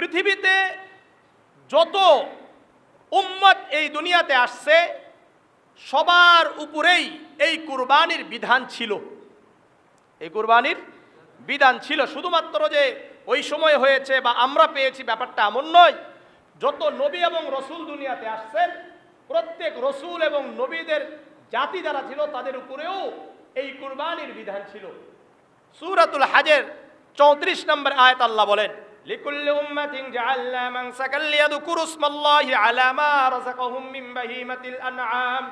পৃথিবীতে যত উম্মত এই দুনিয়াতে আসছে সবার উপরেই এই কুরবানির বিধান ছিল। এই কুরবানির বিধান ছিল, শুধুমাত্র যে ওই সময় হয়েছে বা আমরা পেয়েছি ব্যাপারটা এমন নয়। যত নবী এবং রসুল দুনিয়াতে আসছেন প্রত্যেক রসুল এবং নবীদের জাতি যারা ছিল তাদের উপরেও এই কুরবানির বিধান ছিল। সূরাতুল হজের 34 নম্বর আয়াত আল্লাহ বলেন, লিকুল্লি উম্মাতিন জাআলনা মানসাকাল লিয়াযকুরু ইসমাল্লাহি আলা মা রাযাকাহুম মিন বাহিমাতিল আনআম।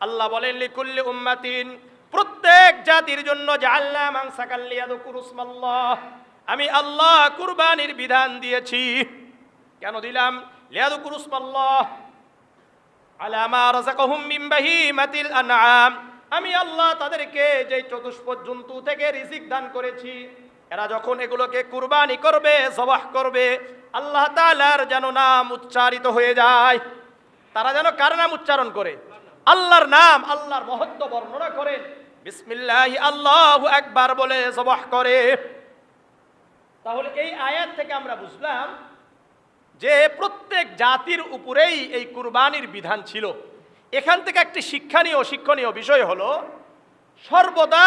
আল্লাহ বলেন লিকুল্লি উম্মাতিন, প্রত্যেক জাতির জন্য জাআলনা মানসাকাল লিয়াযকুরু ইসমাল্লাহ, আমি আল্লাহ কুরবানির বিধান দিয়েছি। কেন দিলাম? লিয়াযকুরু ইসমাল্লাহ আলা মা রাযাকাহুম মিন বাহিমাতিল আনআম, আমি আল্লাহ তাদেরকে যে চতুষ্পদ জন্তু থেকে রিজিক দান করেছি, এরা যখন এগুলোকে কুরবানি করবে, জবাহ করবে, আল্লাহ তাআলার যেন নাম উচ্চারিত হয়ে যায়। তারা যেন কার নাম উচ্চারণ করে? আল্লাহর নাম, আল্লাহর মহত্ব বর্ণনা করেন, বিসমিল্লাহি আল্লাহু আকবার বলে জবাহ করে। তাহলে এই আয়াত থেকে আমরা বুঝলাম যে প্রত্যেক জাতির উপরেই এই কুরবানির বিধান ছিল। এখান থেকে একটি শিক্ষণীয় বিষয় হলো, সর্বদা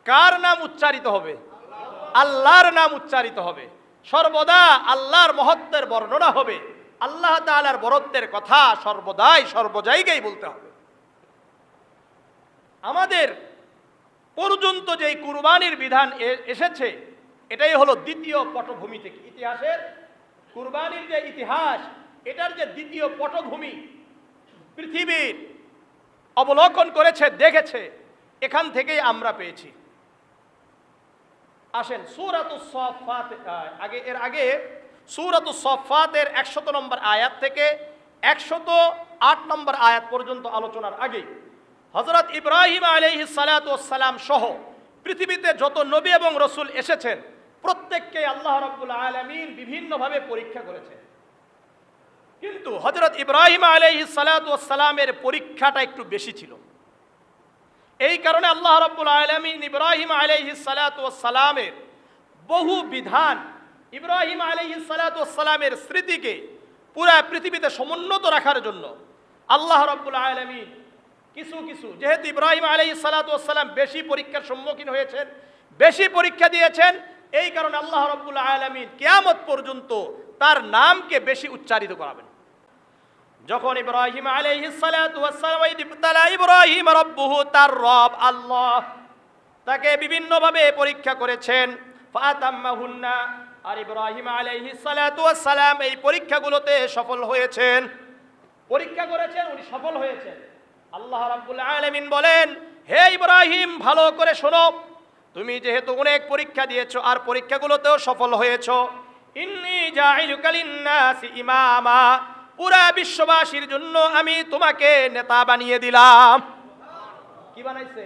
কার নাম উচ্চারিত হবে? আল্লাহর নাম উচ্চারিত হবে। সর্বদা আল্লাহর মহত্বের বর্ণনা হবে, আল্লাহ তাআলার বরত্বের কথা সর্বদাই সর্বজায়গায় বলতে হবে। আমাদের পর্যন্ত যে কুরবানির বিধান এসেছে এটাই হলো দ্বিতীয় পটভূমি থেকে, ইতিহাসের কুরবানির যে ইতিহাস এটার যে দ্বিতীয় পটভূমি পৃথিবীর অবলোকন করেছে, দেখেছে, এখান থেকেই আমরা পেয়েছি। আসেন সূরাতুস সাফফাত, এর আগে সূরাতুস সাফফাতের 100 নম্বর আয়াত থেকে 108 নম্বর আয়াত পর্যন্ত আলোচনার আগে হযরত ইব্রাহিম আলাইহিস সালাতু ওয়াস সালাম সহ পৃথিবীতে যত নবী এবং রসুল এসেছেন প্রত্যেককে আল্লাহ রাব্বুল আলামিন বিভিন্নভাবে পরীক্ষা করেছেন। কিন্তু হযরত ইব্রাহিম আলাইহিস সালাতু ওয়াস সালামের পরীক্ষাটা একটু বেশি ছিল। এই কারণে আল্লাহ রাব্বুল আলামিন ইব্রাহিম আলাইহিস সালাতু ওয়াস সালামের বহু বিধান, ইব্রাহিম আলাইহিস সালাতু ওয়াস সালামের স্মৃতিকে পুরা পৃথিবীতে সমুন্নত রাখার জন্য আল্লাহ রাব্বুল আলামিন কিছু যেহেতু ইব্রাহিম আলাইহিস সালাতু ওয়াস সালাম বেশি পরীক্ষার সম্মুখীন হয়েছেন, বেশি পরীক্ষা দিয়েছেন, এই কারণে আল্লাহ রাব্বুল আলামিন কিয়ামত পর্যন্ত তার নামকে বেশি উচ্চারিত করাবেন। যখন ইব্রাহিম আলাইহিস সালাতু ওয়াস সালাম ইবতালা ইব্রাহিম রাব্বুহু, তার রব আল্লাহ তাকে বিভিন্নভাবে পরীক্ষা করেছেন, ফাতাম্মাহুন্না, আর ইব্রাহিম আলাইহিস সালাতু ওয়াস সালাম এই পরীক্ষাগুলোতে সফল হয়েছেন। পরীক্ষা করেছেন, উনি সফল হয়েছেন। আল্লাহ রাব্বুল আলামিন বলেন, হে ইব্রাহিম ভালো করে শোনো, তুমি যেহেতু অনেক পরীক্ষা দিয়েছো আর পরীক্ষাগুলোতেও সফল হয়েছো, ইন্নী জাইলুকা লিন্নাসি ইমামা, পুরা বিশ্ববাসীর জন্য আমি তোমাকে নেতা বানিয়ে দিলাম। কি বানাইছে?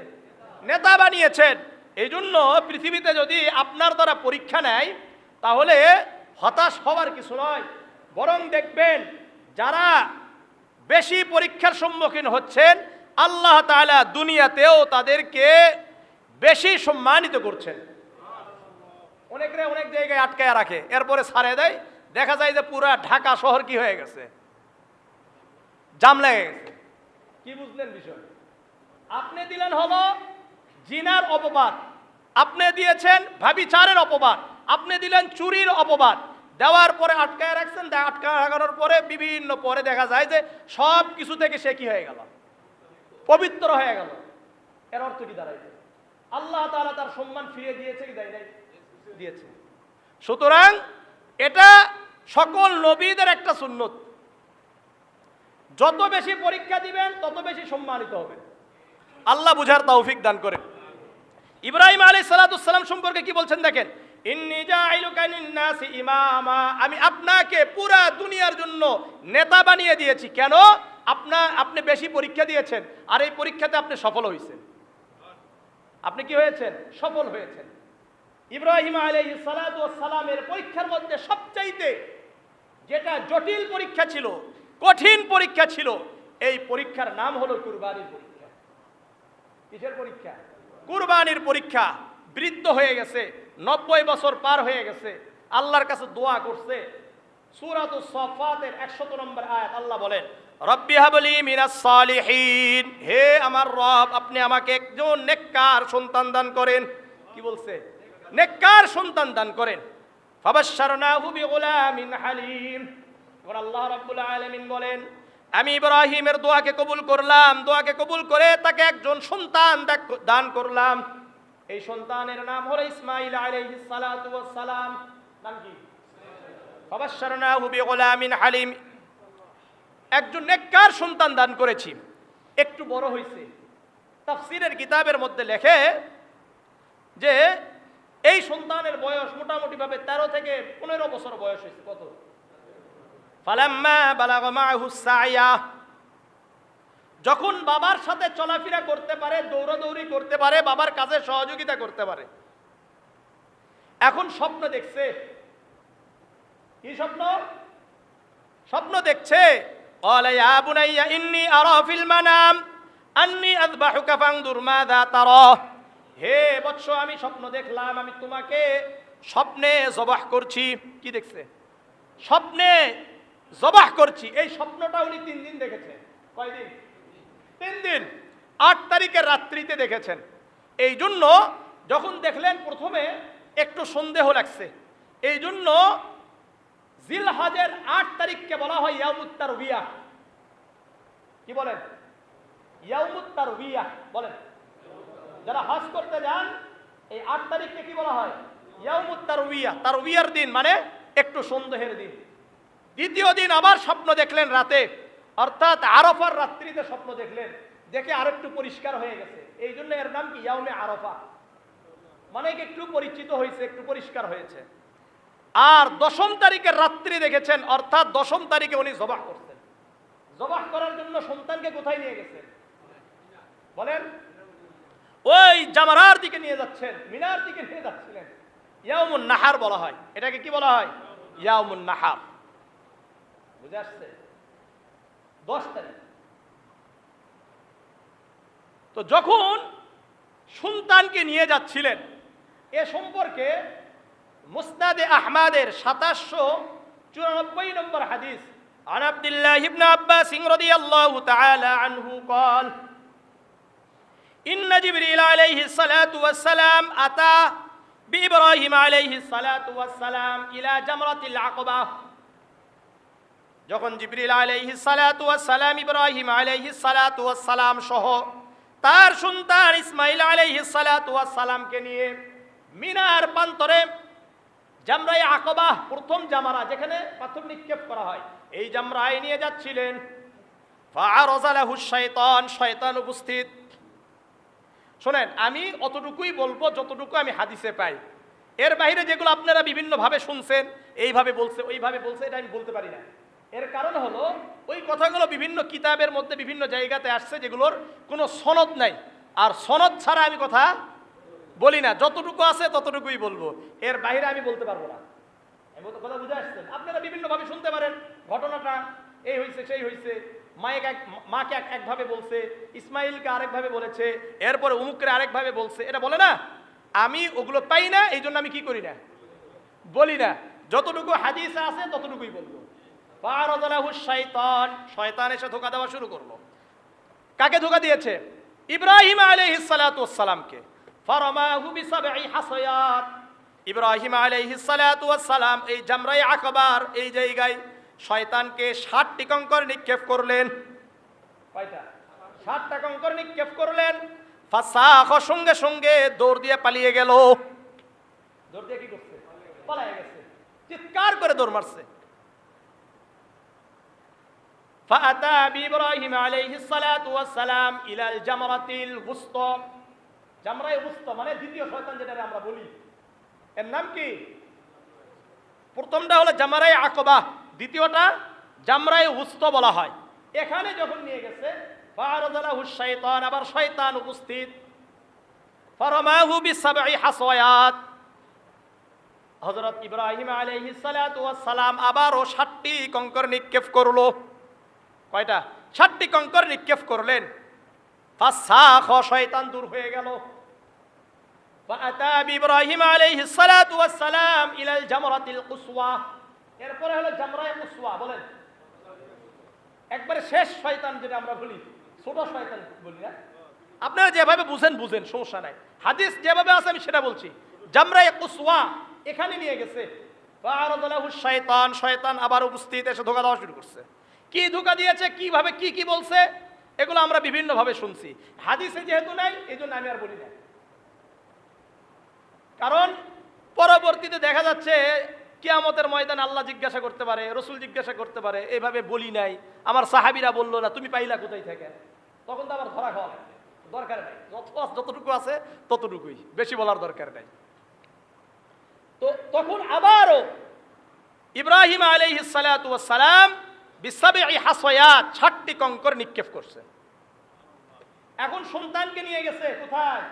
নেতা বানিয়েছেন। এই জন্য পৃথিবীতে যদি আপনার দ্বারা পরীক্ষা নেয় তাহলে হতাশ হওয়ার কিছু নয়, বরং দেখবেন যারা বেশি পরীক্ষার সম্মুখীন হচ্ছেন আল্লাহ তাআলা দুনিয়াতেও তাদেরকে বেশি সম্মানিত করছেন। অনেকরে অনেক জায়গায় আটকায় রাখে, এরপরে ছাড়ে দেয়, দেখা যায় যে পুরা ঢাকা শহর কি হয়ে গেছে, জাম লেগে গেছে। কি বুঝলেন বিষয়? আপনি দিলেন হলো জিনার অপবাদ, আপনি দিয়েছেন ব্যভিচারের অপবাদ, আপনি দিলেন চুরির অপবাদ, দেওয়ার পরে আটকায় রাখছেন, আটকায় রাখানোর পরে বিভিন্ন পরে দেখা যায় যে সব কিছু থেকে সে কি হয়ে গেল, পবিত্র হয়ে গেল। এর অর্থ কি দাঁড়াইছে? আল্লাহ তাআলা তার সম্মান ফিরিয়ে দিয়েছে কি দেয় নাই? দিয়েছে। সুতরাং এটা সকল নবীদের একটা সুন্নত, যত বেশি পরীক্ষা দিবেন তত বেশি সম্মানিত হবেন। আল্লাহ বুঝার তৌফিক দান করেন। ইব্রাহিম আলাইহিস সালাতু ওয়াস সালাম সম্পর্কে কি বলছেন দেখেন, ইন্নী জাইলুকা লিন্নাসি ইমামা, আমি আপনাকে পুরা দুনিয়ার জন্য নেতা বানিয়ে দিয়েছি। কেন? আপনি বেশি পরীক্ষা দিয়েছেন আর এই পরীক্ষাতে আপনি সফল হয়েছেন। আপনি কি হয়েছেন? সফল হয়েছেন। ইব্রাহিম আলাইহিস সালাতু ওয়াস সালামের পরীক্ষার মধ্যে সবচাইতে যেটা জটিল পরীক্ষা ছিল, কঠিন পরীক্ষা ছিল, এই পরীক্ষার নাম হলো কুরবানির পরীক্ষা। কিসের পরীক্ষা? কুরবানির পরীক্ষা। বৃদ্ধ হয়ে গেছে, 90 বছর পার হয়ে গেছে, আল্লাহর কাছে দোয়া করছে। সূরাতুস সাফফাতের 100 নম্বর আয়াত আল্লাহ বলেন, রব্বি হাবলি মিনাস সালিহিন, হে আমার রব আপনি আমাকে একজন নেককার সন্তান দান করেন। কি বলছে? নেককার সন্তান দান করেন। ফাবাশশারনাহু বিগুলামিন হালিম। এবার আল্লাহ রাব্বুল আলামিন বলেন, আমি ইব্রাহিমের দোয়াকে কবুল করলাম, দোয়াকে কবুল করে তাকে একজন সন্তান দান করলাম। এই সন্তানের নাম হলো ইসমাঈল আলাইহিস সালাতু ওয়াস সালাম। নাম কি? ফাবাশশারনাহু বিগুলামিন হালিম, একজন নেককার সন্তান দান করেছি। একটু বড় হয়েছে। তাফসীরের কিতাবের মধ্যে লেখে যে এই সন্তানের বয়স মোটামুটি ভাবে 13 থেকে 15 বছর বয়স হয়েছে। কত? ফালাম্মা বালাগা মাআহুস সায়া, যখন বাবার সাথে চলাফেরা করতে পারে, দৌড়াদৌড়ি করতে পারে, বাবার কাজে সহযোগিতা করতে পারে, এখন স্বপ্ন দেখছে। কি স্বপ্ন? স্বপ্ন দেখছে। ক্বালা ইয়া বুনাইয়া ইন্নী আরা ফিল মানাম আন্নী আযবাহুকা ফানজুর মাযা তারা, হে বৎস আমি স্বপ্ন দেখলাম আমি তোমাকে স্বপ্নে জবাহ করছি। কি দেখছে? স্বপ্নে জবাহ করছি। এই স্বপ্নটা উনি 3 দিন দেখেছেন। কয়দিন? 3 দিন। 8 তারিখের রাত্রিতে দেখেছেন। এই জন্য যখন দেখলেন প্রথমে একটু সন্দেহ লাগছে। এই জন্য জিলহজের 8 তারিখকে বলা হয় ইয়াউমুত তারবিয়া। কি বলেন? ইয়াউমুত তারবিয়া বলেন। যারা হজ করতে যান এই 8 তারিখকে কি বলা হয়? ইয়াউমুত তারবিয়া। তারবিয়ার দিন মানে একটু সন্দেহের দিন। দ্বিতীয় দিন আবার স্বপ্ন দেখলেন রাতে, অর্থাৎ আরাফার রাত্রিতে স্বপ্ন দেখলেন, দেখে আরেকটু পরিষ্কার হয়ে গেছে। এই জন্য এর নাম কি? ইয়াউমে আরাফা, মানে একটু পরিচিত হয়েছে, একটু পরিষ্কার হয়েছে। আর 10 তারিখের রাত্রি দেখেছেন, অর্থাৎ 10 তারিখে উনি জবাহ করছেন। জবাহ করার জন্য সন্তানকে কোথায় নিয়ে গেছেন বলেন? ওই জামারার দিকে নিয়ে যাচ্ছেন, মিনার দিকে নিয়ে যাচ্ছিলেন। ইয়াউমুন নাহার বলা হয়। এটাকে কি বলা হয়? ইয়াউমুন নাহার। বুঝে আসছে? 10 তারিখ। তো যখন সন্তানকে নিয়ে যাচ্ছিলেন, এ সম্পর্কে মুসনাদে আহমদের 2794 নম্বর হাদিস, عن عبد الله بن عباس رضي الله تعالى عنه قال إن جبريل عليه الصلاة والسلام أتى بإبراهيم عليه الصلاة والسلام إلى جمرة العقبة। যখন জিবরিল আলাইহিস সালাতু ওয়াস সালাম ইব্রাহিম আলাইহিস সালাতু ওয়াস সালাম সহ তার সন্তান ইসমাঈল আলাইহিস সালাতু ওয়াস সালামকে নিয়ে মিনার প্রান্তরে জামরায়ে আকবা, প্রথম জামরা যেখানে পাথর নিক্ষেপ করা হয়, এই জামরায় নিয়ে যাচ্ছিলেন। ফাআরাযা লাহু শাইতান, শয়তান উপস্থিত। শোনেন, আমি অতটুকুই বলবো যতটুকু আমি হাদিসে পাই। এর বাইরে যেগুলো আপনারা বিভিন্নভাবে শুনছেন, এইভাবে বলছে ওইভাবে বলছে, এটা আমি বলতে পারি না। এর কারণ হলো ওই কথাগুলো বিভিন্ন কিতাবের মধ্যে বিভিন্ন জায়গাতে আসছে যেগুলোর কোনো সনদ নাই, আর সনদ ছাড়া আমি কথা বলি না। যতটুকু আছে ততটুকুই বলবো, এর বাইরে আমি বলতে পারবো না। কথা বুঝে আসছেন? আপনারা বিভিন্নভাবে শুনতে পারেন ঘটনাটা, এই হয়েছে সেই হয়েছে, মাকে একভাবে বলছে, ইসমাইলকে আরেকভাবে বলেছে, এরপরে উমুকরে আরেকভাবে বলছে, এটা বলে না। আমি ওগুলো পাই না, এই জন্য আমি কি করি না, বলি না। যতটুকু হাদিসে আছে ততটুকুই বলবো। শয়তান, শয়তান এসে ধোঁকা দেওয়া শুরু করলো। কাকে ধোঁকা দিয়েছে? ইব্রাহিম আলাইহিস সালাতু ওয়াস সালামকে। ফারামাহু বিসাবঈ হাসায়াত। ইব্রাহিম আলাইহিস সালাতু ওয়াস সালাম এই জামরায়ে আকবার এই জায়গায় শয়তানকে 60টি কঙ্কর নিক্ষেপ করলেন। কয়টা? 60টা কঙ্কর নিক্ষেপ করলেন। ফাসাখ, সঙ্গে সঙ্গে দৌড় দিয়ে পালিয়ে গেল। দৌড় দিয়ে কি করছে? পালিয়ে গেছে, চিৎকার করে দৌড় মারছে। ফাআতা বিইব্রাহিম আলাইহিস সালাতু ওয়াস সালাম ইলাল জামরাতিল উসতা। জামরায়ে উসতা মানে দ্বিতীয় শয়তান যেটা আমরা বলি, এর নাম কি? প্রথমটা হলো জামরায়ে আকবা, দ্বিতীয়টা জামরায়ে উসতা বলা হয়। এখানে যখন নিয়ে গেছে ফারাযালাহু শাইতান, আবার শয়তান উপস্থিত। ফারামাহু বিসাবঈ হাসায়াত। হযরত ইব্রাহিম আলাইহিস সালাতু ওয়াস সালাম আবারও 60টি কঙ্কর নিক্ষেপ করলো। কয়টা? 60টি কঙ্কর নিক্ষেপ করলেন। ফাসাখ, শয়তান দূর হয়ে গেল। ফাআতা বিইব্রাহিম আলাইহিস সালাতু ওয়াস সালাম ইলাল জামরাতিল কুসওয়া, এরপরে হলো জামরায়ে কুসওয়া। বলেন, একবারে শেষ শয়তান যেটা আমরা বলি, ছোট শয়তান বলি না, আপনারা যেভাবে বুঝেন বুঝেন, সমস্যা নাই। হাদিস যেভাবে আছে আমি সেটা বলছি। জামরায়ে কুসওয়া এখানে নিয়ে গেছে। ফাআরাদালাহু শাইতান, শয়তান আবার উপস্থিত এসে ধোঁকা দেওয়া শুরু করছে। কি ধোঁকা দিয়েছে, কিভাবে কি কি বলছে, এগুলো আমরা বিভিন্ন ভাবে শুনছি। হাদিসে যেহেতু নাই, এই জন্য আমি আর বলি না। কারণ পরবর্তীতে দেখা যাচ্ছে কিয়ামতের ময়দানে আল্লাহ জিজ্ঞাসা করতে পারে, রসুল জিজ্ঞাসা করতে পারে, এইভাবে বলি নাই, আমার সাহাবীরা বললো না, তুমি পাইলা কোথায় থেকে? তখন তো আবার ধরা খাওয়া লাগবে, দরকার নাই। যতটুকু আছে ততটুকুই, বেশি বলার দরকার নাই। তো তখন আবারও ইব্রাহিম আলাইহিস সালাতু ওয়াস সালাম বিসাবঈ হাসায়াত, ৬০টি কঙ্কর নিক্ষেপ করছে। এখন সন্তানকে নিয়ে গেছে কোথায়?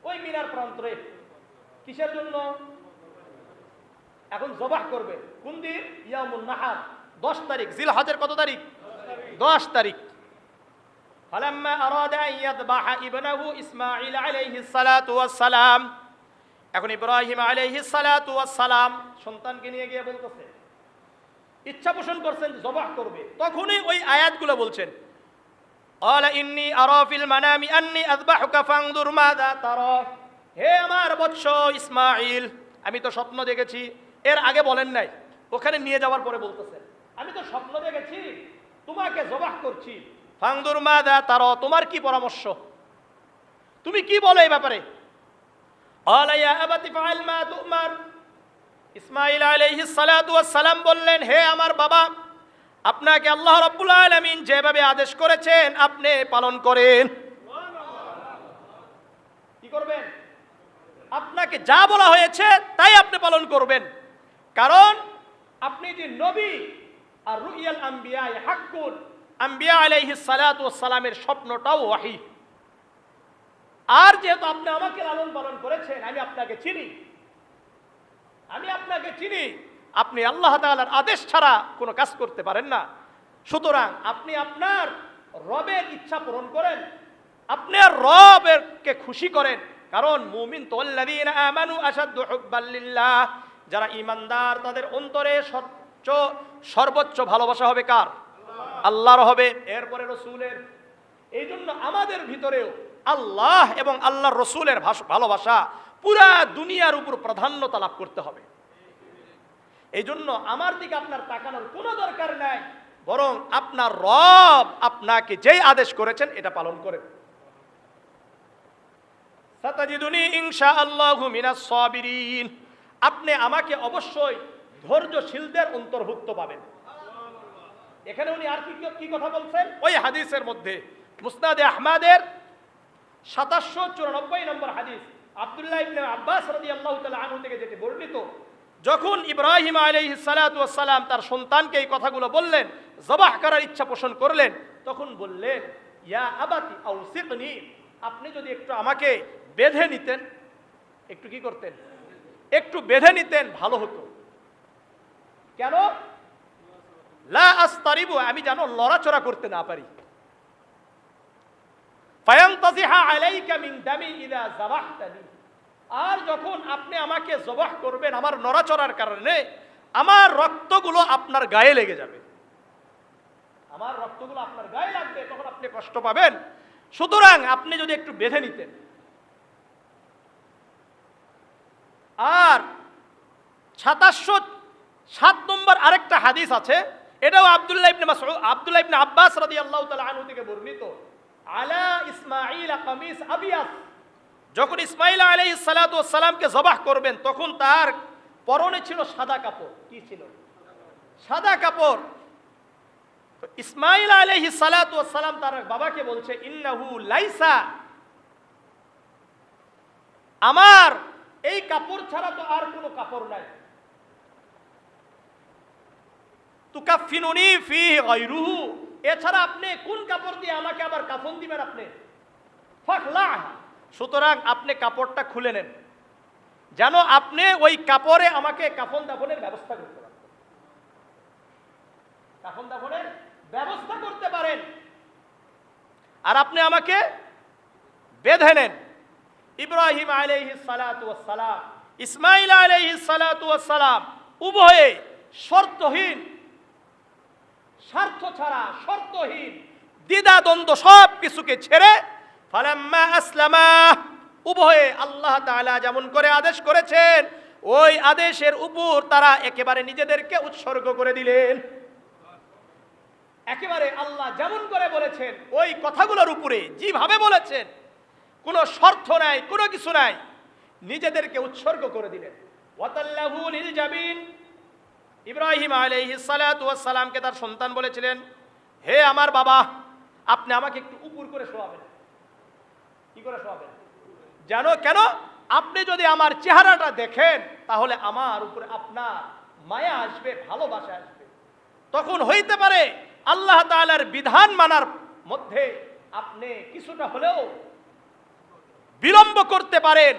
ওই মিনার প্রান্তরে। কিসের জন্য? এখন জবাহ করবে। কোন দিন? ইয়াউমুন নাহার, 10 তারিখ জিলহজের। কত তারিখ? 10 তারিখ। ফালাম্মা আরাদা আন ইয়াযবাহা ইবনাহু ইসমাঈল আলাইহিস সালাতু ওয়াস সালাম, এখন ইব্রাহিম আলাইহিস সালাতু ওয়াস সালাম সন্তানকে নিয়ে গিয়ে বলতেছে, ইচ্ছা পোষণ করছেন জবাহ করবে, তখনই ওই আয়াতগুলো বলছেন, ক্বালা ইন্নী আরা ফিল মানামি আন্নী আযবাহুকা ফানজুর মাযা তারা। হে আমার বৎস ইসমাঈল, আমি তো স্বপ্ন দেখেছি। এর আগে বলেন নাই, ওখানে নিয়ে যাওয়ার পরে বলতেছেন, আমি তো স্বপ্ন দেখেছি তোমাকে জবাহ করছি। ফানজুর মাযা তারা, তোমার কি পরামর্শ, তুমি কি বলো এই ব্যাপারে? ক্বালা ইয়া আবাতি ফাআল মা তু'মার। ইসমাঈল আলাইহিস সালাতু ওয়াস সালাম বললেন, হে আমার বাবা, আপনাকে আল্লাহ রাব্বুল আলামিন যেভাবে আদেশ করেছেন আপনি পালন করেন। কি করবেন? আপনাকে যা বলা হয়েছে তাই আপনি পালন করবেন। কারণ আপনি যে নবী, আর রুইয়াল আম্বিয়া হাক্কুন, আম্বিয়া আলাইহিস সালাতু ওয়াস সালামের স্বপ্নটাও ওয়াহী। আর যেহেতু আপনি আমাকে লালন পালন করেছেন, আমি আপনাকে চিনি, আপনি আল্লাহ তাআলার আদেশ ছাড়া কোনো কাজ করতে পারেন না। সুতরাং আপনি আপনার রবের ইচ্ছা পূরণ করেন, আপনার রবকে খুশি করেন। কারণ মুমিন তো আল্লাযীনা আমানু আশাদ্দু হুব্বাল লিল্লাহ, যারা ঈমানদার তাদের অন্তরে সর্বোচ্চ ভালোবাসা হবে কার? আল্লাহর হবে, এরপরে রাসূলের। এই জন্য আমাদের ভিতরেও আল্লাহ এবং আল্লাহর রাসূলের ভালোবাসা পুরা দুনিয়ার উপর প্রাধান্যতা লাভ করতে হবে। এই জন্য আমার দিকে আপনার তাকানোর কোনো দরকার নাই, বরং আপনার রব আপনাকে যেই আদেশ করেছেন এটা পালন করেন। সাতাজিদুনি ইনশাআল্লাহু মিনাস সাবিরিন, আপনি আমাকে অবশ্যই ধৈর্যশীলদের অন্তর্ভুক্ত পাবেন। এখানে উনি আর কি কথা বলছেন? ওই হাদিসের মধ্যে মুসনাদে আহমদের ৭৭৯৪ নম্বর হাদিস, আব্দুল্লাহ ইবনে আব্বাস রাদিয়াল্লাহু তাআলা আনহু থেকে যেটি বর্ণিত, যখন ইব্রাহিম আলাইহিস সালাতু ওয়াস সালাম তার সন্তানকে এই কথাগুলো বললেন, জবাহ করার ইচ্ছা পোষণ করলেন, তখন বললেন, ইয়া আবাতি আউসিকনি, আপনি যদি একটু আমাকে বেঁধে নিতেন, একটু কি করতেন? একটু বেঁধে নিতেন ভালো হতো। কেন? লা আস্তারিবু, আমি যেন লড়াচড়া করতে না পারি। ফায়ানতাজিহা আলাইকা মিন দামি ইযা যাবাহতানি, আর যখন আপনি আমাকে জবাহ করবেন, আমার নড়াচড়ার কারণে আমার রক্তগুলো আপনার গায়ে লেগে যাবে, আমার রক্তগুলো আপনার গায়ে লাগবে, তখন আপনি কষ্ট পাবেন। সুতরাং আপনি যদি একটু বেঁধে নিতেন। আর ৭৭০৭ নম্বর আরেকটা হাদিস আছে, এটাও আব্দুল্লাহ ইবনে আব্বাস রাদিয়াল্লাহু তাআলা আনহু থেকে বর্ণিত, আলা ইসমাঈল কামিস আবিয়াস, যখন ইসমাঈল আলাইহিস সালাতু ওয়াস সালামকে জবাহ করবেন তখন তার পরনে ছিল সাদা কাপড়। কি ছিল? সাদা কাপড়। ইসমাঈল আলাইহিস সালাতু ওয়াস সালাম তার বাবাকে বলছে, ইন্নাহু লাইসা, আমার এই কাপড় ছাড়া তো আর কোনো কাপড় নাই, তুকাফিনুনি ফিহি গায়রুহু, এছাড়া আপনি কোন কাপড় দিয়ে আমাকে আবার কাফন দিবেন আপনি? ফাখলা, সুতরাং আপনি কাপড়টা খুলে নেন, যেন আপনি ওই কাপড়ে আমাকে কাফন দাফনের ব্যবস্থা করতে পারেন, কাফন দাফনের ব্যবস্থা করতে পারেন, আর আপনি আমাকে বেঁধে নেন। ইব্রাহিম আলাইহিস সালাতু ওয়াস সালাম, ইসমাঈল আলাইহিস সালাতু ওয়াস সালাম উভয়ে শর্তহীন, স্বার্থ ছাড়া শর্তহীন, দ্বিধা দ্বন্দ্ব সব কিছুকে ছেড়ে ফালাম্মা আসলামা, উভয়ে আল্লাহ তাআলা যেমন করে আদেশ করেছেন ওই আদেশের উপর তারা একেবারে নিজেদেরকে উৎসর্গ করে দিলেন। একেবারে আল্লাহ যেমন করে বলেছেন ওই কথাগুলোর উপরে যেভাবে বলেছেন, কোনো শর্ত নাই, কোনো কিছু নাই, নিজেদেরকে উৎসর্গ করে দিলেন। ওয়াতাল্লাহু লিল জাবিন, ইব্রাহিম আলাইহিস সালাতু ওয়াস সালামকে তার সন্তান বলেছিলেন, হে আমার বাবা, আপনি আমাকে একটু উপর করে শোয়াবেন। কি করে শোয়াবেন? জানো কেন? আপনি যদি আমার চেহারাটা দেখেন তাহলে আমার উপরে আপনার মায়া আসবে, ভালোবাসা আসবে। তখন হইতে পারে আল্লাহ তাআলার বিধান মানার মধ্যে আপনি কিছুটা হলেও বিলম্ব করতে পারেন,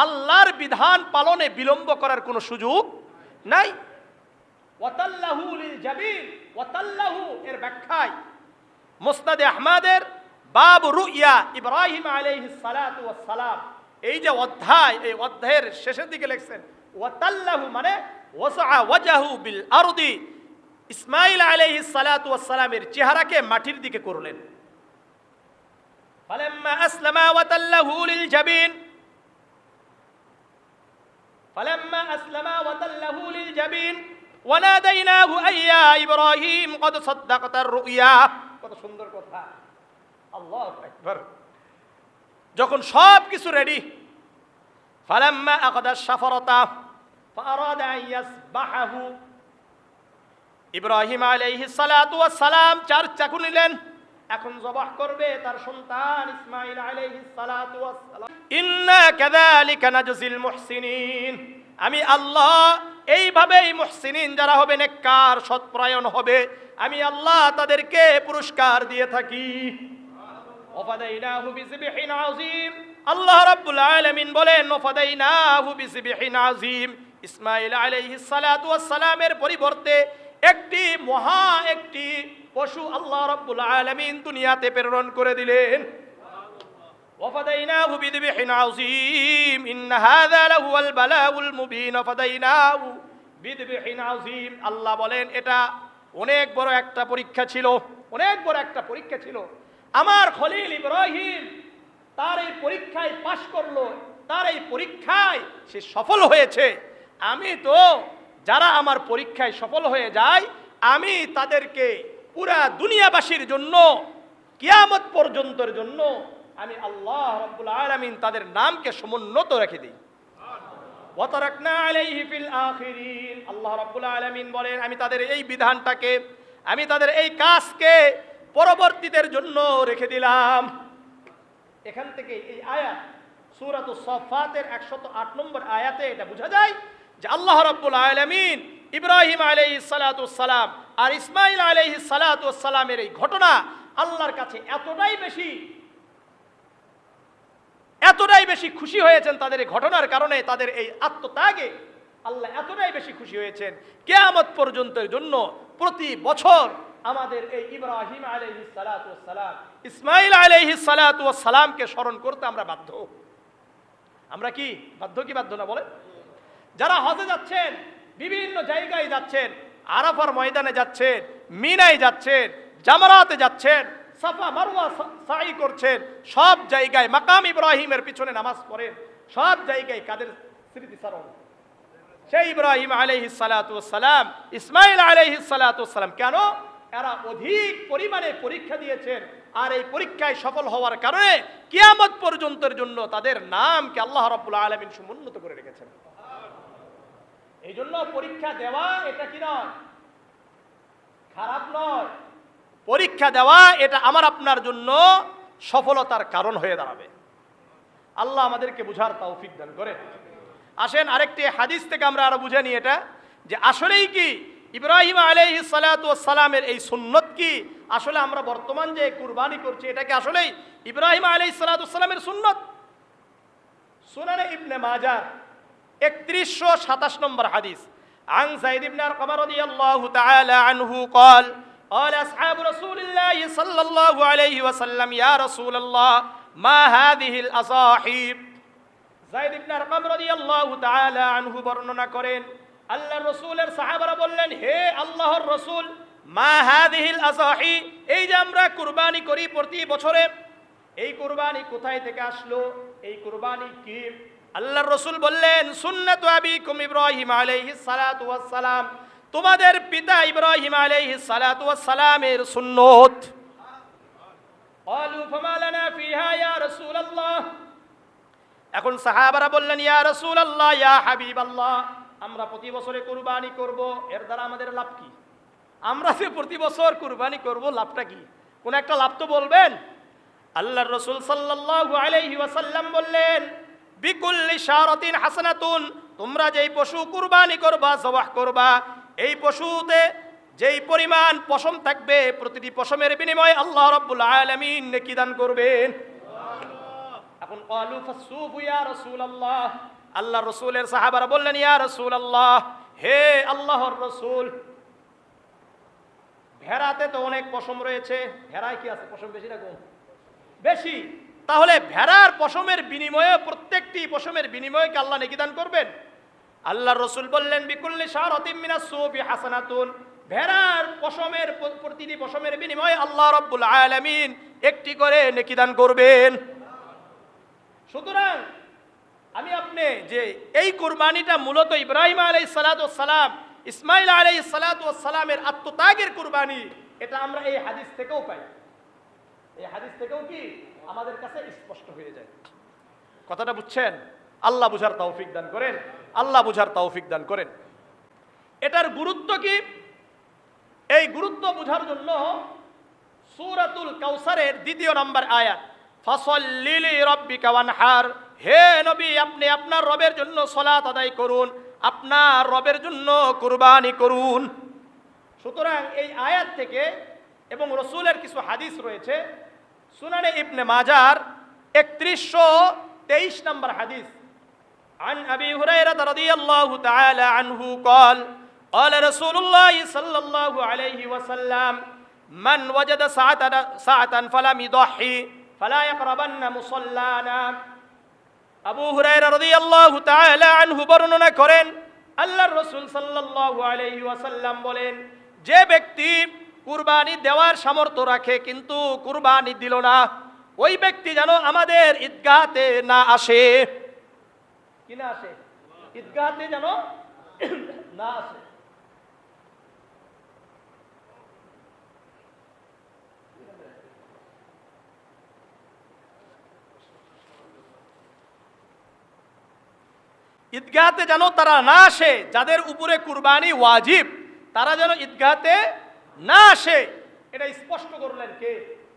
আল্লাহর বিধান পালনে বিলম্ব করার কোনো সুযোগ নাই। ওয়াতাল্লাহু লিল জাবিন, ওয়াতাল্লাহু এর ব্যাখ্যায় মুসনাদে আহমদের বাব রুইয়া ইব্রাহিম আলাইহিস সালাতু ওয়াস সালাম, এই যে অধ্যায়, এই অধ্যায়ের শেষের দিকে লিখছেন ওয়াতাল্লাহু মানে ওয়াসআ ওয়াজহু বিল আরদি, ইসমাঈল আলাইহিস সালাতু ওয়াস সালামের চেহারাকে মাটির দিকে করলেন। ফালাম্মা আসলামা ওয়াতাল্লাহু লিল জাবিন, ফালাম্মা আসলামা ওয়াতাল্লাহু লিল জাবিন ওয়ানাদাইনাহু আইয়া ইব্রাহিম কদ সাদ্দাকতার রুইয়া। কত সুন্দর কথা, আল্লাহু আকবার। যখন সব কিছু রেডি, ফালাম্মা আকাদা শাফরাতা ফাআরাদা আন ইয়াসবাহু, ইব্রাহিম আলাইহিস সালাতু ওয়াস সালাম চার চাকু নিলেন, এখন জবাহ করবে তার সন্তান ইসমাঈল আলাইহিস সালাতু ওয়াস সালাম। ইন্না কাযালিকা নাজজিল মুহসিনিন, আমি আল্লাহ এইভাবেই মুহসিনিন যারা হবে, নেককার সৎপরায়ণ হবে, আমি আল্লাহ তাদেরকে পুরস্কার দিয়ে থাকি। ওয়াফাদাইনাহু বিযিবহিন আযীম, আল্লাহ রাব্বুল আলামিন বলেন ওয়াফাদাইনাহু বিযিবহিন আযীম, ইসমাঈল আলাইহিস সালাতু ওয়াস সালামের পরিবর্তে একটি পশু আল্লাহ রাব্বুল আলামিন দুনিয়াতে প্রেরণ করে দিলেন। ওয়াফাদাইনাহু বিযিবহিন আযীম ইন্না হাযা লাহুয়াল বালাউল মুবিন, ওয়াফাদাইনাহু বিযিবহিন আযীম। আল্লাহ বলেন এটা অনেক বড় একটা পরীক্ষা ছিল, অনেক বড় একটা পরীক্ষা ছিল। আমার খলিল ইব্রাহিম তার এই পরীক্ষায় পাশ করলো, তার এই পরীক্ষায় সে সফল হয়েছে। আমি তো যারা আমার পরীক্ষায় সফল হয়ে যায় আমি তাদেরকে পুরা দুনিয়াবাসীর জন্য কিয়ামত পর্যন্তের জন্য আমি আল্লাহ রাব্বুল আলামিন তাদের নামকে সমুন্নত রেখে দিই। ওয়া তারাকনা আলাইহি ফিল আখিরিন, আল্লাহ রাব্বুল আলামিন বলেন আমি তাদের এই বিধানটাকে, আমি তাদের এই কাজকে পরবর্তীদের জন্য রেখে দিলাম। এখান থেকে এই আয়াত সূরাতুস সাফফাতের 108 নম্বর আয়াতে এটা বোঝা যায় যে আল্লাহ রাব্বুল আলামিন ইব্রাহিম আলাইহিস সালাতু ওয়াস সালাম আর ইসমাঈল আলাইহিস সালাতু ওয়াস সালামের এই ঘটনা আল্লাহর কাছে এতটাই বেশি খুশি হয়েছেন তাদের এই ঘটনার কারণে, তাদের এই আত্মত্যাগে আল্লাহ এতটাই বেশি খুশি হয়েছেন কিয়ামত পর্যন্তের জন্য প্রতি বছর আমাদের এই ইব্রাহিম আলাইহিস সালাতু ওয়াস সালাম, ইসমাঈল আলাইহিস সালাতু ওয়াস সালামকে স্মরণ করতে আমরা বাধ্য। আমরা কি বাধ্য কি বাধ্য না বলেন? যারা হজে যাচ্ছেন, বিভিন্ন জায়গায় যাচ্ছেন, আরাফার ময়দানে যাচ্ছেন, মিনায় যাচ্ছেন, জামারাতে যাচ্ছেন, সাফা মারওয়া সাই করছেন, সব জায়গায় মাকাম ইব্রাহিমের পিছনে নামাজ পড়েন, সব জায়গায় কাদের স্মৃতিচারণ? সেই ইব্রাহিম আলাইহিস সালাতু ওয়াস সালাম, ইসমাঈল আলাইহিস সালাতু ওয়াস সালাম। কেন? এরা অধিক পরিমাণে পরীক্ষা দিয়েছেন, আর এই পরীক্ষায় সফল হওয়ার কারণে কিয়ামত পর্যন্তের জন্য তাদের নামকে আল্লাহ রাব্বুল আলামিন সমুন্নত করে রেখেছেন। এই জন্য পরীক্ষা দেওয়া এটা কি নয়, খারাপ নয়। পরীক্ষা দেওয়া এটা আমার আপনার জন্য সফলতার কারণ হয়ে দাঁড়াবে। আল্লাহ আমাদেরকে বুঝার তৌফিক দান করে। আসেন আরেকটি হাদিস থেকে আমরা আরো বুঝে নিই এটা, যে আসলেই কি ইব্রাহিম আলাইহিস সালাতু ওয়াস সালামের এই সুন্নত কি আসলে আমরা বর্তমান যে কুরবানি করছি এটা কি আসলেই ইব্রাহিম আলাইহিস সালাতু ওয়াস সালামের সুন্নত? সুনানে ইবনে মাজাহ 3127 নম্বর হাদিস, عن زيد بن أرقم رضي الله تعالى عنه قال قال أصحاب رسول الله صلى الله عليه وسلم يا رسول الله ما هذه الأصاحب যায়েদ ইবনে আরকাম রাদিয়াল্লাহু তাআলা আনহু বর্ণনা করেন, আল্লাহর রাসূলের সাহাবারা বললেন, হে আল্লাহর রাসূল, মা হাযিহিল আযাহি, এই যে আমরা কুরবানি করি প্রতি বছরে, এই কুরবানি কোথায় থেকে আসলো, এই কুরবানি কি? আল্লাহর রাসূল বললেন, সুন্নাতু আবিকুম ইব্রাহিম আলাইহিস সালাতু ওয়াস সালাম, তোমাদের পিতা ইব্রাহিম আলাইহিস সালাতু ওয়াস সালামের সুন্নত। ক্বালু ফামা লানা ফিহা ইয়া রাসূলুল্লাহ, এখন সাহাবারা বললেন, ইয়া রাসূলুল্লাহ, ইয়া হাবিবাল্লাহ, আমরা প্রতি বছরে কুরবানি করব, এর দ্বারা আমাদের লাভ কি? আমরা যে প্রতি বছর কুরবানি করব, লাভটা কি? কোন একটা লাভ তো বলবেন। আল্লাহর রাসূল সাল্লাল্লাহু আলাইহি ওয়াসাল্লাম বললেন, বিকুল্লি শারাতিন হাসানাতুন, তোমরা যেই পশু কুরবানি করবা, জবাহ করবা, এই পশুতে যেই পরিমাণ পশম থাকবে, প্রতিটি পশমের বিনিময়ে আল্লাহ রাব্বুল আলামিন নেকি দান করবেন। এখন ক্বালু ফাসসুফু ইয়া রাসূলুল্লাহ, আল্লাহর রাসূলের সাহাবারা বললেন, ইয়া রাসূলুল্লাহ, হে আল্লাহর রাসূল, ভেড়াতে তো অনেক পশম রয়েছে, ভেড়ায় কি আছে, পশম বেশি না কম? বেশি। তাহলে ভেড়ার পশমের বিনিময়ে, প্রত্যেকটি পশমের বিনিময়ে কি আল্লাহ নেকি দান করবেন? আল্লাহর রাসূল বললেন, বিকুল্লি শারাতিন মিনাস সুফি হাসানাতুন, ভেড়ার পশমের প্রতিটি পশমের বিনিময়ে আল্লাহ রাব্বুল আলামিন একটি করে নেকি দান করবেন। সুতরাং আমি আপনি যে এই কুরবানিটা মূলত ইব্রাহিম আলাইহিস সালাতু ওয়াস সালাম, ইসমাইল আলাইহিস সালাতু ওয়াস সালামের আত্মত্যাগের কুরবানি, এটা আমরা এই হাদিস থেকেও পাই। এই হাদিস থেকেও কি আমাদের কাছে স্পষ্ট হয়ে যায়। কথাটা বুঝছেন? আল্লাহ বুঝার তৌফিক দান করেন, আল্লাহ বুঝার তৌফিক দান করেন। এটার গুরুত্ব কি? এই গুরুত্ব বোঝার জন্য সূরাতুল কাউসারের 2 নম্বর আয়াত, ফাসাল্লি লিরাব্বিকা ওয়ানহার, হে নবী, আপনি আপনার রবের জন্য সালাত আদায় করুন, আপনার রবের জন্য কুরবানি করুন। সুতরাং এই আয়াত থেকে এবং রাসূলের কিছু হাদিস রয়েছে, সুনানে ইবনে মাজার 3123 নম্বর হাদিস, عن أبي هريرة رضي الله تعالى عنه قال قال رسول الله صلى الله عليه وسلم من وجد ساعة فلم يضحي فلا يقربن مصلانا। আবু হুরায়রা রাদিয়াল্লাহু তাআলা আনহু বর্ণনা করেন, আল্লাহর রাসূল সাল্লাল্লাহু আলাইহি ওয়াসাল্লাম বলেন, যে ব্যক্তি কুরবানি দেওয়ার সামর্থ্য রাখে কিন্তু কুরবানি দিল না, ওই ব্যক্তি যেন আমাদের ঈদগাহতে না আসে। কি না আসে? ঈদগাহতে যেন না আসে। ঈদগাহতে যেন তারা না আসে, যাদের উপরে কুরবানি ওয়াজিব, তারা যেন ঈদগাহতে না আসে। এটা স্পষ্ট করলেন কে?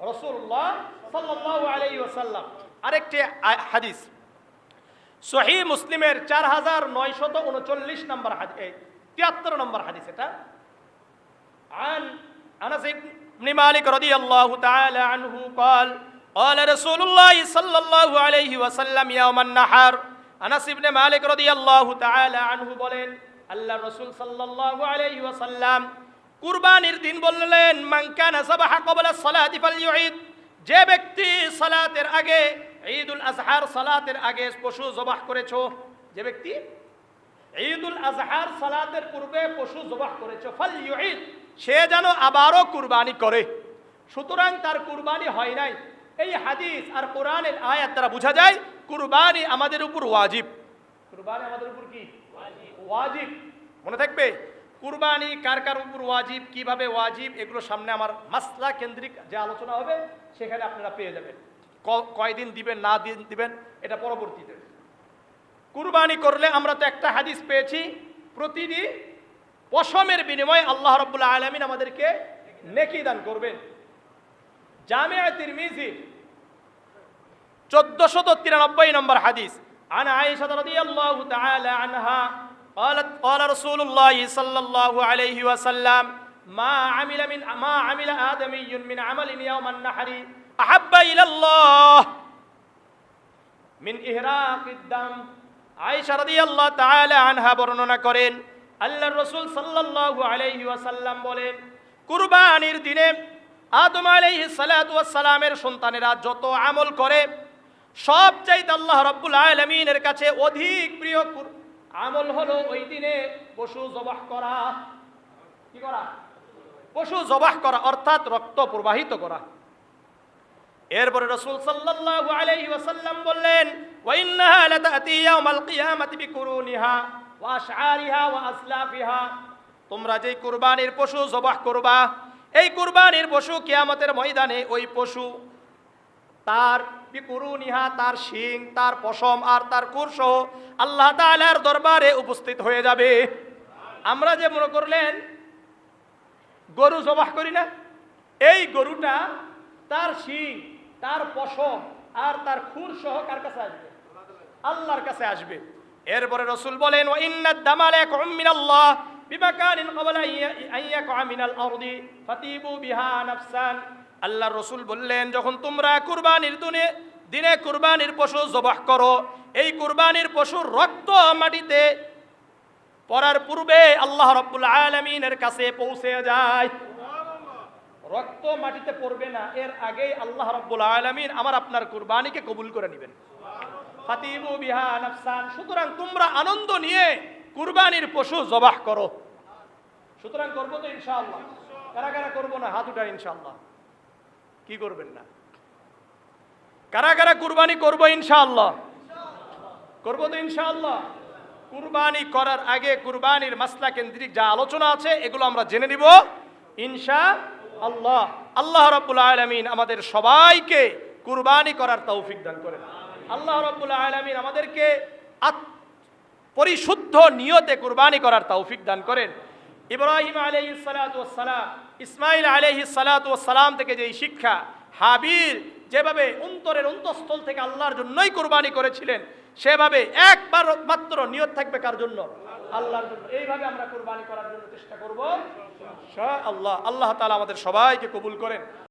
রাসূলুল্লাহ সাল্লাল্লাহু আলাইহি ওয়াসাল্লাম। আরেকটি হাদিস সহিহ মুসলিমের 4939 নম্বর হাদিস, 73 নম্বর হাদিস, এটা عن أنس بن مالك رضي الله تعالى عنه قال قال رسول الله صلى الله عليه وسلم يوم النحر। আনাস ইবনে মালিক রাদিয়াল্লাহু তাআলা আনহু বলেন, আল্লাহর রাসূল সাল্লাল্লাহু আলাইহি ওয়াসাল্লাম কুরবানির দিন বললেন, মান কানা সাবাহা ক্বাবলা সালাতি ফালইউঈদ, যে ব্যক্তি সালাতের আগে, ঈদুল আজহার সালাতের আগে পশু জবাহ করেছো, যে ব্যক্তি ঈদুল আজহার সালাতের পূর্বে পশু জবাহ করেছো, ফালইউঈদ, সে যেন আবারও কুরবানি করে। সুতরাং তার কুরবানি হয় নাই। এই হাদিস আর কোরআনের আয়াত দ্বারা বোঝা যায় কুরবানি আমাদের উপর ওয়াজিব। কুরবানি আমাদের উপর কি? ওয়াজিব। মনে থাকবে, কুরবানি কার কার উপর ওয়াজিব, কিভাবে ওয়াজিব, এগুলো সামনে আমার মাসলা কেন্দ্রিক যে আলোচনা হবে সেখানে আপনারা পেয়ে যাবেন। কয়দিন দিবেন না দিবেন এটা পরবর্তীতে। কুরবানি করলে আমরা তো একটা হাদিস পেয়েছি, প্রতিটি পশমের বিনিময়ে আল্লাহ রাব্বুল আলামিন আমাদেরকে নেকি দান করবেন। জামিআ তিরমিজি 1493 নম্বর হাদিস, عن عائشة رضي الله تعالى عنها قالت قال رسول الله صلى الله عليه وسلم ما عمل آدمي من عمل يوم النحر أحب إلى الله من إهراق الدم। আয়েশা রাদিয়াল্লাহু তাআলা আনহা বর্ণনা করেন, আল্লাহর রাসূল সাল্লাল্লাহু আলাইহি ওয়াসাল্লাম বলেন, কুরবানির দিনে আদম আলাইহিস সালাতু ওয়াস সালামের সন্তানেরা যত আমল করে, সবচাইতে আল্লাহ রাব্বুল আলামিনের কাছে অধিক প্রিয় আমল হলো ওই দিনে পশু জবাহ করা। কি করা? পশু জবাহ করা, অর্থাৎ রক্ত প্রবাহিত করা। এরপরে রাসূল সাল্লাল্লাহু আলাইহি ওয়াসাল্লাম বললেন, ওয়া ইন্নাহা লাতাতি ইয়াউমাল কিয়ামাতি বিকুরুনিহা ওয়া আশআরিহা ওয়া আসলাফিহা। তোমরা যেই কুরবানির পশু জবাহ করবা, এই কুরবানির পশু কিয়ামতের ময়দানে ওই পশু তার বিকুরুনিহা, তার শিং, তার পশম আর তার কুরসহ আল্লাহ তাআলার দরবারে উপস্থিত হয়ে যাবে। আমরা যে মনে করলেন গরু জবাহ করি না, এই গরুটা তার শিং, তার পশম আর তার খুর সহ কার কাছে আসবে? আল্লাহর কাছে আসবে। এরপরে রাসূল বলেন, ওয়া ইন্নাদ দামা লাকুম মিনাল্লাহ বিমাকানিন ক্বাবলা আন ইয়াকা মিনাল আরদি ফাতিবু বিহা নাফসান। আল্লাহর রাসূল বললেন, যখন তোমরা কুরবানির দিনে কুরবানির পশু জবাহ করো, এই কুরবানির পশুর রক্ত মাটিতে পড়ার পূর্বে আল্লাহ রাব্বুল আলামিনের কাছে পৌঁছে যায়। রক্ত মাটিতে পড়বে না, এর আগেই আল্লাহ রাব্বুল আলামিন আমার আপনার কুরবানিকে কবুল করে নেবেন। ফাতিবু বিহা নাফসান। সুতরাং তোমরা আনন্দ নিয়ে কুরবানির পশু জবাহ করো। সুতরাং করবো তো ইনশাআল্লাহ? কারা কারা করবো না হাত উঠায় ইনশাআল্লাহ? কি করবেন না? কারা কারা কুরবানি করবো ইনশাআল্লাহ? করবো তো ইনশাআল্লাহ? কুরবানি করার আগে কুরবানির মাসলা কেন্দ্রিক যা আলোচনা আছে এগুলো আমরা জেনে নিব ইনশাআল্লাহ। আল্লাহ রাব্বুল আলামিন আমাদের সবাইকে কুরবানি করার তৌফিক দান করেন। আল্লাহ রাব্বুল আলামিন আমাদেরকে পরিশুদ্ধ নিয়তে কুরবানি করার তৌফিক দান করেন। ইব্রাহিম আলাইহিস সালাতু ওয়াস সালাম, ইসমাঈল আলাইহিস সালাতু ওয়াস সালাম থেকে যেই শিক্ষা, হাবিল যেভাবে অন্তরের অন্তঃস্থল থেকে আল্লাহর জন্যই কুরবানি করেছিলেন, সেভাবে একবার মাত্র নিয়ত থাকবে কার জন্য? আল্লাহর জন্য। এইভাবে আমরা কুরবানি করার জন্য চেষ্টা করব ইনশাআল্লাহ। আল্লাহ তাআলা আমাদের সবাইকে কবুল করেন।